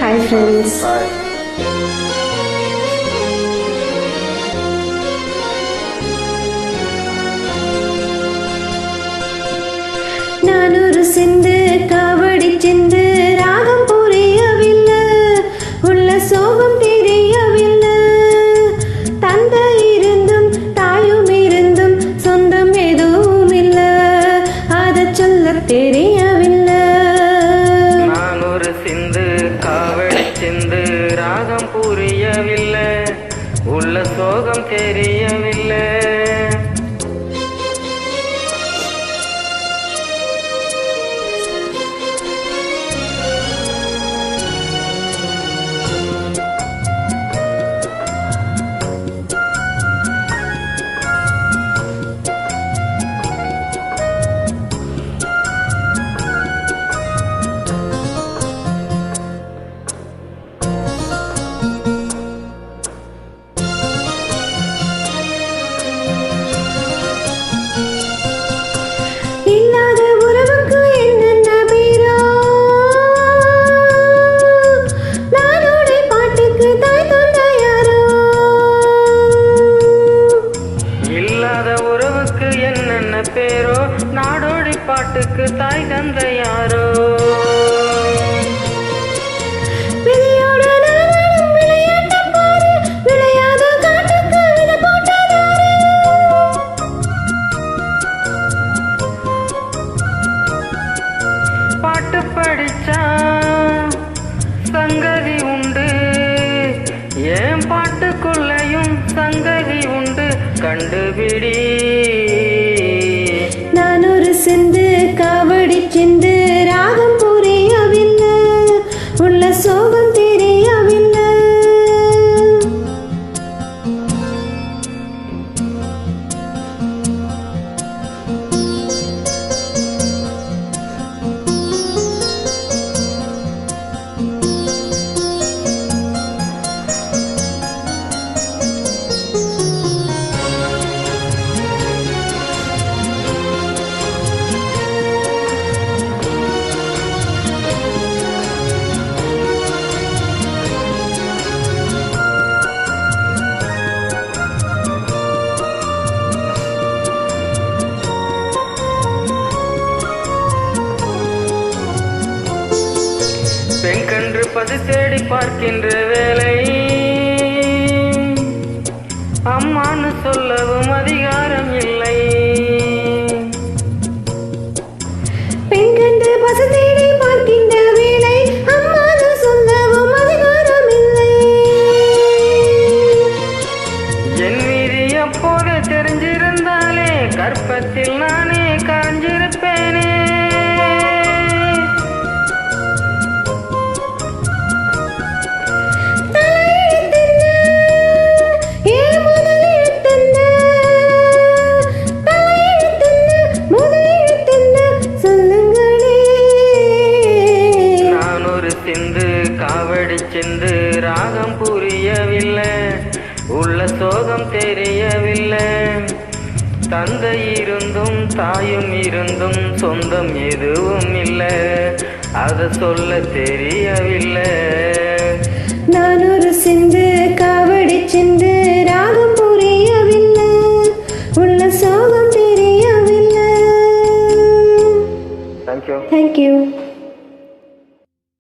Hi friends. Bye. நானொரு சிந்து காவடி சிந்து ராகம் புரியவில்லை, உள்ள சோகம் தெரியவில்லை. தந்தை இருந்தும் தாயும் இருந்தும் சொந்தம் எதுவும் இல்லை, அதை சொல்ல தெரியவில்லை. நானொரு சிந்து காவடி சிந்து ராகம் புரியவில்லை, உள்ள சோகம் தெரியவில்லை. இல்லாத உறவுக்கு என்னென்ன பேரோ, நானோட பாட்டுக்கு தாய் தந்தை யாரோ. இல்லாத உறவுக்கு என்னென்ன பேரோ, நாடோடி பாட்டுக்கு தாய் தந்தை யாரோ. விதியோட நானும் விளையாட்டம் பாரு, விளையாத காட்டுக்கு விதை போட்டதாரு. பாட்டு படிச்சா சங்கதி உண்டு, ஏன் பாட்டுக்குள்ளையும் சங்கதி உண்டு, கண்டுபிடி. நானொரு சிந்து காவடி சிந்து ராகம் புரியவில்லை, உள்ள சோகம் தெரியவில்லை. பெண் கன்று பது தேடி பார்க்கின்ற வேலை, அம்மான்னு சொல்லவும் அதிகாரம் இல்லை. பெண் கண்டு பசு தேடி பார்க்கின்ற வேலை, அம்மானு சொல்லவும் அதிகாரம் இல்லை. என் மீறி அப்போது தெரிஞ்சிருந்தாலே கற்பத்தில் நானே கரைஞ்சிருப்பேனே. சிந்து காவடி சிந்து ராகம் புரியவில்லை, உள்ள சோகம் தெரியவில்லை. தந்தை இருந்தும் தாயும் இருந்தும் சொந்தம் எதுவும் இல்லை, அதை சொல்ல தெரியவில்லை. நானொரு சிந்து காவடி சிந்து ராகம் புரியவில்லை, உள்ள சோகம் தெரியவில்லை. தேங்க்யூ. Thank you.